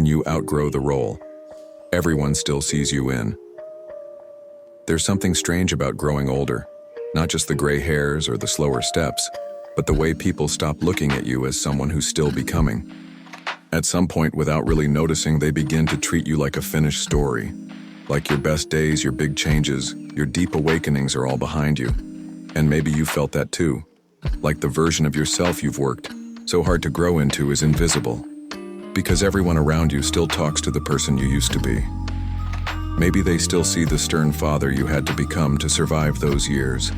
when you outgrow the role. Everyone still sees you in. There's something strange about growing older, not just the gray hairs or the slower steps, but the way people stop looking at you as someone who's still becoming. At some point, without really noticing, they begin to treat you like a finished story. Like your best days, your big changes, your deep awakenings are all behind you. And maybe you felt that too. Like the version of yourself you've worked so hard to grow into is invisible. Because everyone around you still talks to the person you used to be. Maybe they still see the stern father you had to become to survive those years,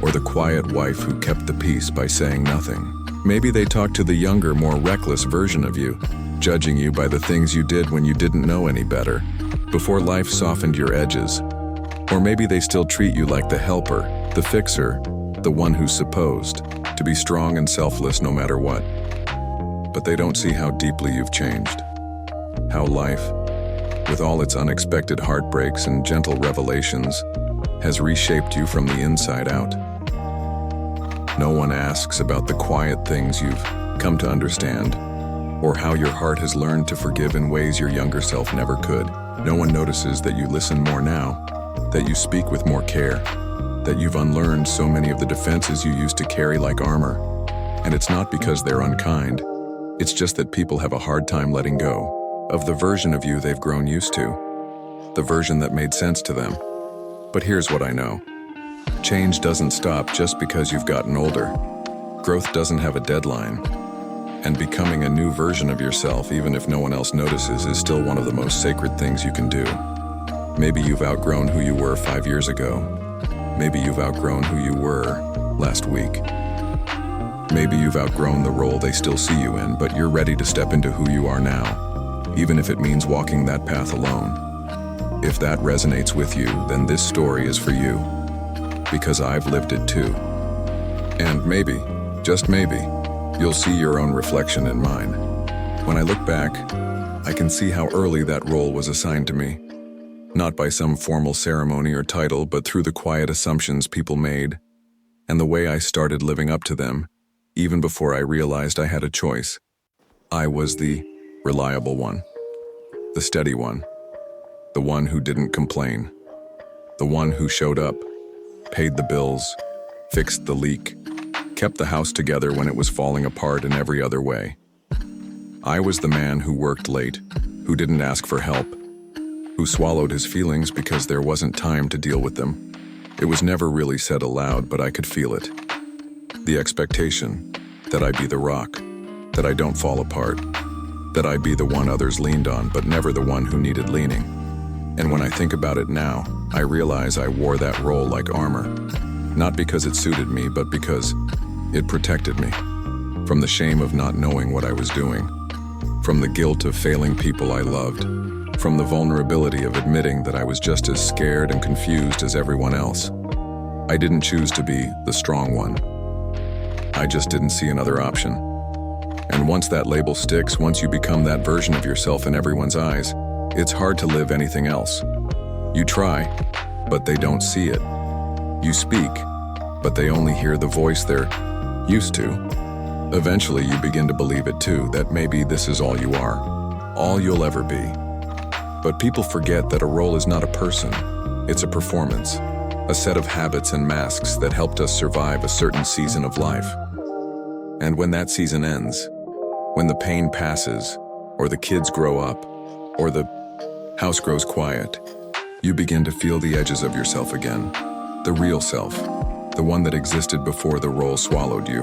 or the quiet wife who kept the peace by saying nothing. Maybe they talk to the younger, more reckless version of you, judging you by the things you did when you didn't know any better, before life softened your edges. Or maybe they still treat you like the helper, the fixer, the one who's supposed to be strong and selfless no matter what. But they don't see how deeply you've changed. How life, with all its unexpected heartbreaks and gentle revelations, has reshaped you from the inside out. No one asks about the quiet things you've come to understand, or how your heart has learned to forgive in ways your younger self never could. No one notices that you listen more now, that you speak with more care, that you've unlearned so many of the defenses you used to carry like armor. And it's not because they're unkind, it's just that people have a hard time letting go of the version of you they've grown used to, the version that made sense to them. But here's what I know. Change doesn't stop just because you've gotten older. Growth doesn't have a deadline. And becoming a new version of yourself, even if no one else notices, is still one of the most sacred things you can do. Maybe you've outgrown who you were 5 years ago. Maybe you've outgrown who you were last week. Maybe you've outgrown the role they still see you in, but you're ready to step into who you are now, even if it means walking that path alone. If that resonates with you, then this story is for you. Because I've lived it too. And maybe, just maybe, you'll see your own reflection in mine. When I look back, I can see how early that role was assigned to me. Not by some formal ceremony or title, but through the quiet assumptions people made, and the way I started living up to them, even before I realized I had a choice. I was the reliable one, the steady one, the one who didn't complain, the one who showed up, paid the bills, fixed the leak, kept the house together when it was falling apart in every other way. I was the man who worked late, who didn't ask for help, who swallowed his feelings because there wasn't time to deal with them. It was never really said aloud, but I could feel it. The expectation that I be the rock, that I don't fall apart, that I be the one others leaned on, but never the one who needed leaning. And when I think about it now, I realize I wore that role like armor, not because it suited me, but because it protected me from the shame of not knowing what I was doing, from the guilt of failing people I loved, from the vulnerability of admitting that I was just as scared and confused as everyone else. I didn't choose to be the strong one. I just didn't see another option. And once that label sticks, once you become that version of yourself in everyone's eyes, it's hard to live anything else. You try, but they don't see it. You speak, but they only hear the voice they're used to. Eventually, you begin to believe it too, that maybe this is all you are, all you'll ever be. But people forget that a role is not a person, it's a performance, a set of habits and masks that helped us survive a certain season of life. And when that season ends, when the pain passes, or the kids grow up, or the house grows quiet, you begin to feel the edges of yourself again, the real self, the one that existed before the role swallowed you.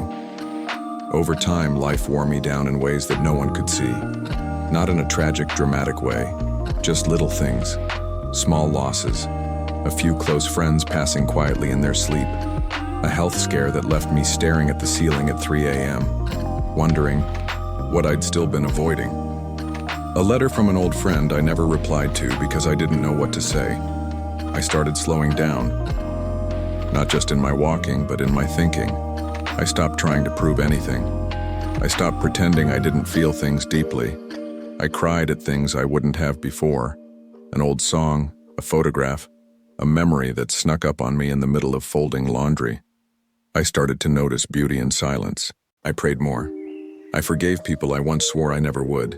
Over time, life wore me down in ways that no one could see. Not in a tragic, dramatic way, just little things, small losses, a few close friends passing quietly in their sleep, a health scare that left me staring at the ceiling at 3 a.m., wondering what I'd still been avoiding. A letter from an old friend I never replied to because I didn't know what to say. I started slowing down, not just in my walking, but in my thinking. I stopped trying to prove anything. I stopped pretending I didn't feel things deeply. I cried at things I wouldn't have before. An old song, a photograph, a memory that snuck up on me in the middle of folding laundry. I started to notice beauty in silence. I prayed more. I forgave people I once swore I never would.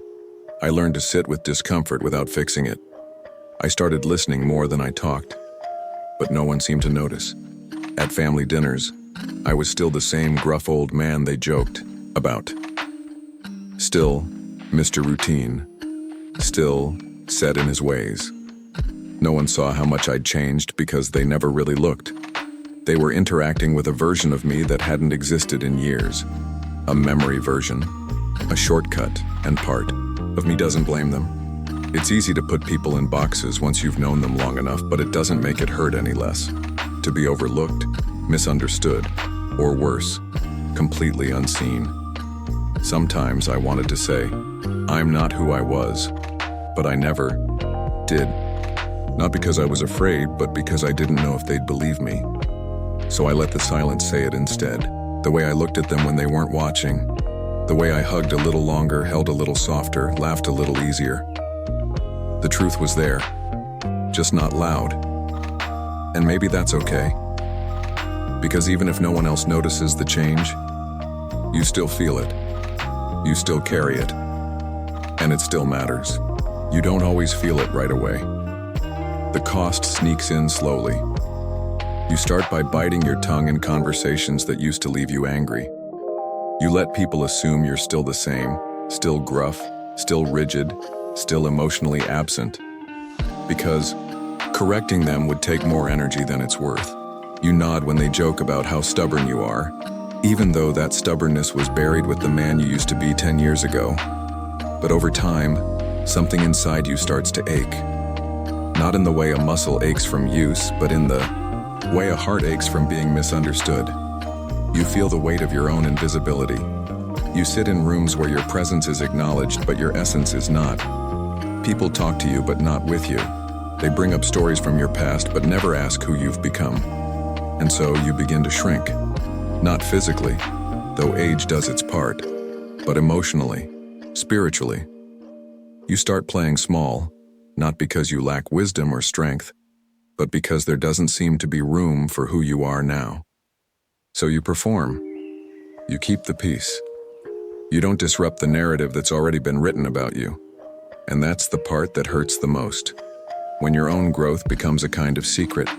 I learned to sit with discomfort without fixing it. I started listening more than I talked, but no one seemed to notice. At family dinners, I was still the same gruff old man they joked about. Still, Mr. Routine. Still, set in his ways. No one saw how much I'd changed because they never really looked. They were interacting with a version of me that hadn't existed in years. A memory version. A shortcut and part of me doesn't blame them. It's easy to put people in boxes once you've known them long enough, but it doesn't make it hurt any less. To be overlooked, misunderstood, or worse, completely unseen. Sometimes I wanted to say, I'm not who I was, but I never did. Not because I was afraid, but because I didn't know if they'd believe me. So I let the silence say it instead. The way I looked at them when they weren't watching. The way I hugged a little longer, held a little softer, laughed a little easier. The truth was there, just not loud. And maybe that's okay. Because even if no one else notices the change, you still feel it. You still carry it. And it still matters. You don't always feel it right away. The cost sneaks in slowly. You start by biting your tongue in conversations that used to leave you angry. You let people assume you're still the same, still gruff, still rigid, still emotionally absent. Because correcting them would take more energy than it's worth. You nod when they joke about how stubborn you are, even though that stubbornness was buried with the man you used to be 10 years ago. But over time, something inside you starts to ache. Not in the way a muscle aches from use, but in the way a heart aches from being misunderstood. You feel the weight of your own invisibility. You sit in rooms where your presence is acknowledged, but your essence is not. People talk to you, but not with you. They bring up stories from your past, but never ask who you've become. And so you begin to shrink. Not physically, though age does its part, but emotionally, spiritually. You start playing small, not because you lack wisdom or strength, but because there doesn't seem to be room for who you are now. So you perform. You keep the peace. You don't disrupt the narrative that's already been written about you. And that's the part that hurts the most. When your own growth becomes a kind of secret.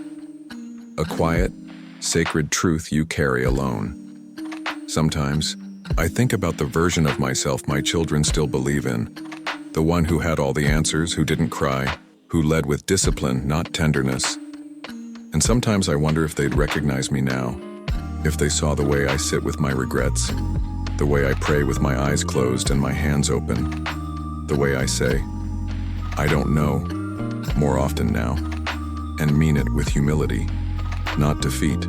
A quiet, sacred truth you carry alone. Sometimes, I think about the version of myself my children still believe in. The one who had all the answers, who didn't cry, who led with discipline, not tenderness. And sometimes I wonder if they'd recognize me now, if they saw the way I sit with my regrets, the way I pray with my eyes closed and my hands open, the way I say, I don't know, more often now, and mean it with humility, not defeat.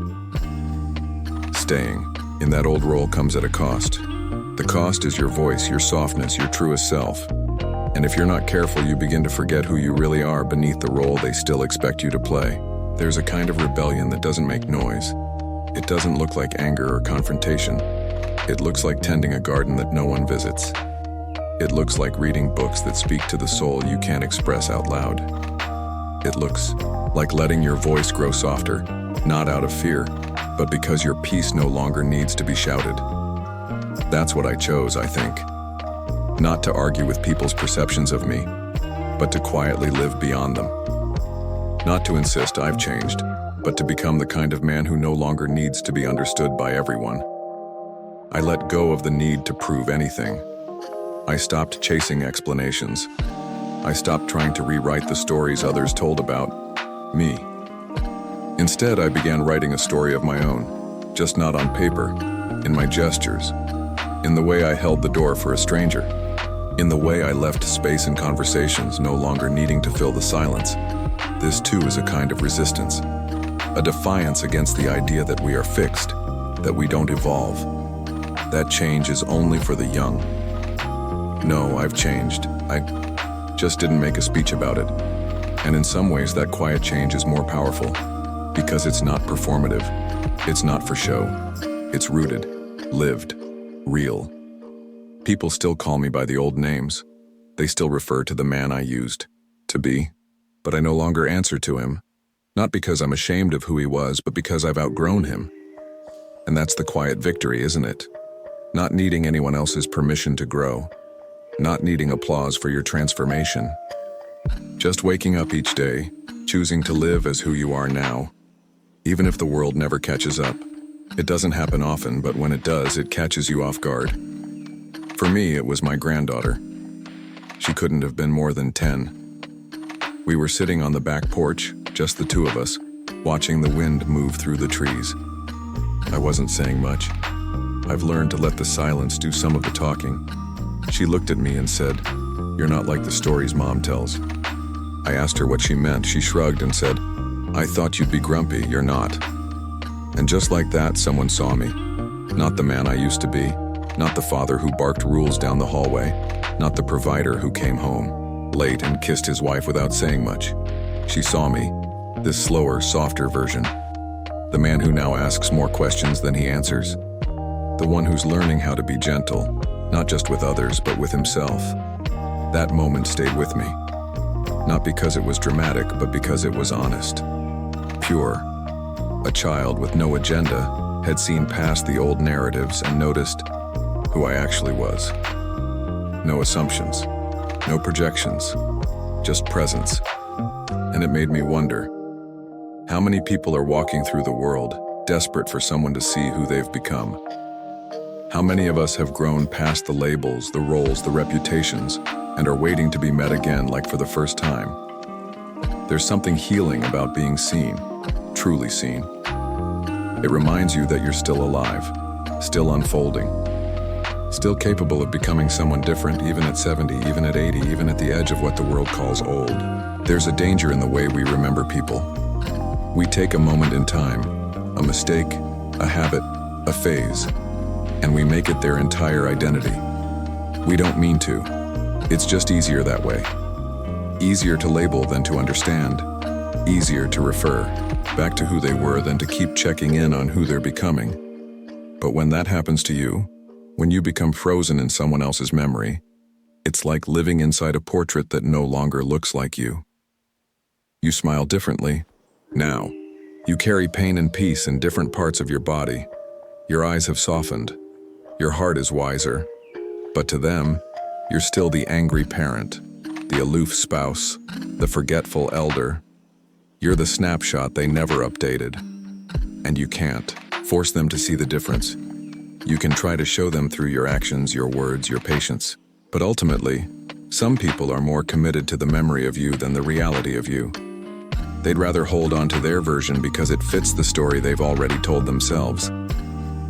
Staying in that old role comes at a cost. The cost is your voice, your softness, your truest self. And if you're not careful, you begin to forget who you really are beneath the role they still expect you to play. There's a kind of rebellion that doesn't make noise. It doesn't look like anger or confrontation. It looks like tending a garden that no one visits. It looks like reading books that speak to the soul you can't express out loud. It looks like letting your voice grow softer, not out of fear, but because your peace no longer needs to be shouted. That's what I chose, I think. Not to argue with people's perceptions of me, but to quietly live beyond them. Not to insist I've changed, but to become the kind of man who no longer needs to be understood by everyone. I let go of the need to prove anything. I stopped chasing explanations. I stopped trying to rewrite the stories others told about me. Instead, I began writing a story of my own, just not on paper, in my gestures, in the way I held the door for a stranger, in the way I left space in conversations, no longer needing to fill the silence. This too is a kind of resistance, a defiance against the idea that we are fixed, that we don't evolve. That change is only for the young. No, I've changed. I just didn't make a speech about it. And in some ways, that quiet change is more powerful, because it's not performative. It's not for show. It's rooted, lived, real. People still call me by the old names. They still refer to the man I used to be, but I no longer answer to him. Not because I'm ashamed of who he was, but because I've outgrown him. And that's the quiet victory, isn't it? Not needing anyone else's permission to grow. not needing applause for your transformation. Just waking up each day, choosing to live as who you are now, even if the world never catches up. It doesn't happen often, but when it does, it catches you off guard. For me, it was my granddaughter. She couldn't have been more than 10. We were sitting on the back porch, just the two of us, watching the wind move through the trees. I wasn't saying much. I've learned to let the silence do some of the talking. She looked at me and said, "You're not like the stories Mom tells." I asked her what she meant. She shrugged and said, "I thought you'd be grumpy, you're not." And just like that, someone saw me. Not the man I used to be, not the father who barked rules down the hallway, not the provider who came home late and kissed his wife without saying much. She saw me, this slower, softer version. The man who now asks more questions than he answers. The one who's learning how to be gentle, not just with others, but with himself. That moment stayed with me. Not because it was dramatic, but because it was honest. Pure. A child with no agenda had seen past the old narratives and noticed who I actually was. No assumptions, no projections, just presence. And it made me wonder, how many people are walking through the world, desperate for someone to see who they've become? How many of us have grown past the labels, the roles, the reputations, and are waiting to be met again like for the first time? There's something healing about being seen, truly seen. It reminds you that you're still alive, still unfolding, still capable of becoming someone different even at 70, even at 80, even at the edge of what the world calls old. There's a danger in the way we remember people. We take a moment in time, a mistake, a habit, a phase, and we make it their entire identity. We don't mean to. It's just easier that way. Easier to label than to understand. Easier to refer back to who they were than to keep checking in on who they're becoming. But when that happens to you, when you become frozen in someone else's memory, it's like living inside a portrait that no longer looks like you. You smile differently. Now, you carry pain and peace in different parts of your body. Your eyes have softened. Your heart is wiser. But to them, you're still the angry parent, the aloof spouse, the forgetful elder. You're the snapshot they never updated. And you can't force them to see the difference. You can try to show them through your actions, your words, your patience. But ultimately, some people are more committed to the memory of you than the reality of you. They'd rather hold on to their version because it fits the story they've already told themselves.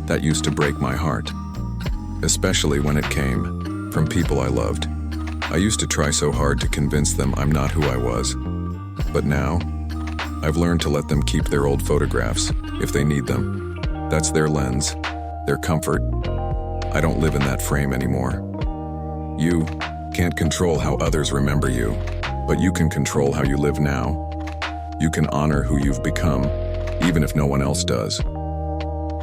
That used to break my heart, especially when it came from people I loved. I used to try so hard to convince them I'm not who I was. But now, I've learned to let them keep their old photographs if they need them. That's their lens, their comfort. I don't live in that frame anymore. You can't control how others remember you, but you can control how you live now. You can honor who you've become, even if no one else does.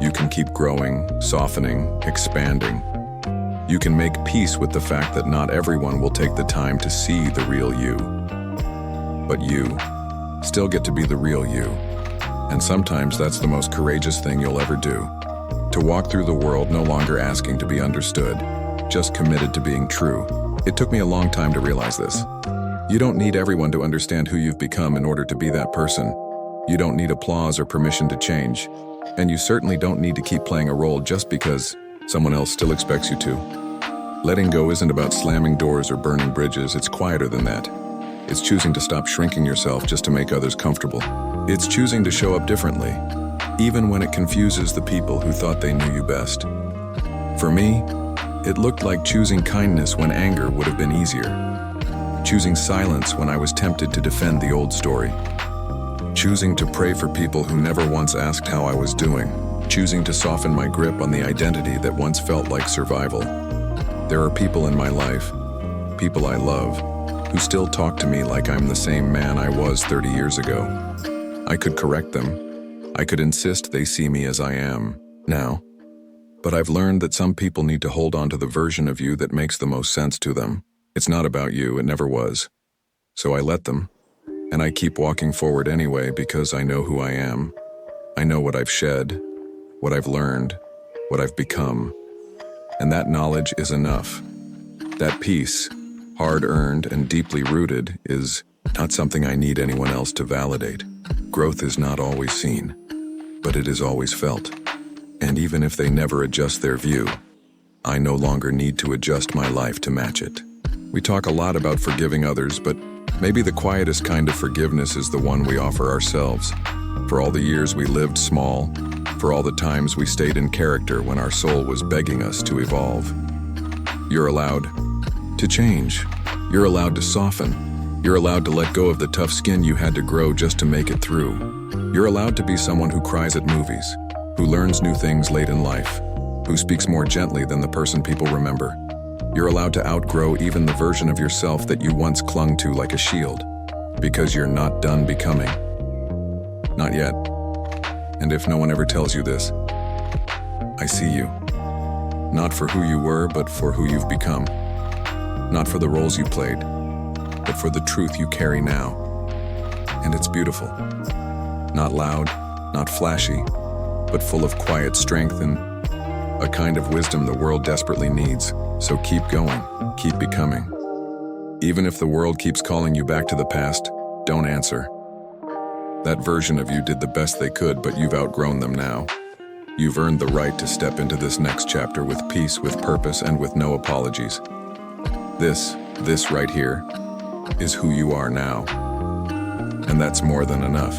You can keep growing, softening, expanding. You can make peace with the fact that not everyone will take the time to see the real you. But you still get to be the real you. And sometimes that's the most courageous thing you'll ever do. To walk through the world no longer asking to be understood, just committed to being true. It took me a long time to realize this. You don't need everyone to understand who you've become in order to be that person. You don't need applause or permission to change. And you certainly don't need to keep playing a role just because someone else still expects you to. Letting go isn't about slamming doors or burning bridges. It's quieter than that. It's choosing to stop shrinking yourself just to make others comfortable. It's choosing to show up differently, even when it confuses the people who thought they knew you best. For me, it looked like choosing kindness when anger would have been easier. Choosing silence when I was tempted to defend the old story. Choosing to pray for people who never once asked how I was doing. Choosing to soften my grip on the identity that once felt like survival. There are people in my life, people I love, who still talk to me like I'm the same man I was 30 years ago. I could correct them. I could insist they see me as I am now. But I've learned that some people need to hold on to the version of you that makes the most sense to them. It's not about you, it never was. So I let them, and I keep walking forward anyway because I know who I am. I know what I've shed, what I've learned, what I've become. And that knowledge is enough. That peace, hard-earned and deeply rooted, is not something I need anyone else to validate. Growth is not always seen, but it is always felt. And even if they never adjust their view, I no longer need to adjust my life to match it. We talk a lot about forgiving others, but maybe the quietest kind of forgiveness is the one we offer ourselves. For all the years we lived small, for all the times we stayed in character when our soul was begging us to evolve. You're allowed to change. You're allowed to soften. You're allowed to let go of the tough skin you had to grow just to make it through. You're allowed to be someone who cries at movies, who learns new things late in life, who speaks more gently than the person people remember. You're allowed to outgrow even the version of yourself that you once clung to like a shield, because you're not done becoming. Not yet. And if no one ever tells you this, I see you. Not for who you were, but for who you've become. Not for the roles you played, but for the truth you carry now. And it's beautiful. Not loud, not flashy, but full of quiet strength and a kind of wisdom the world desperately needs. So keep going, keep becoming. Even if the world keeps calling you back to the past, don't answer. That version of you did the best they could, but you've outgrown them now. You've earned the right to step into this next chapter with peace, with purpose, and with no apologies. This right here is who you are now. And that's more than enough.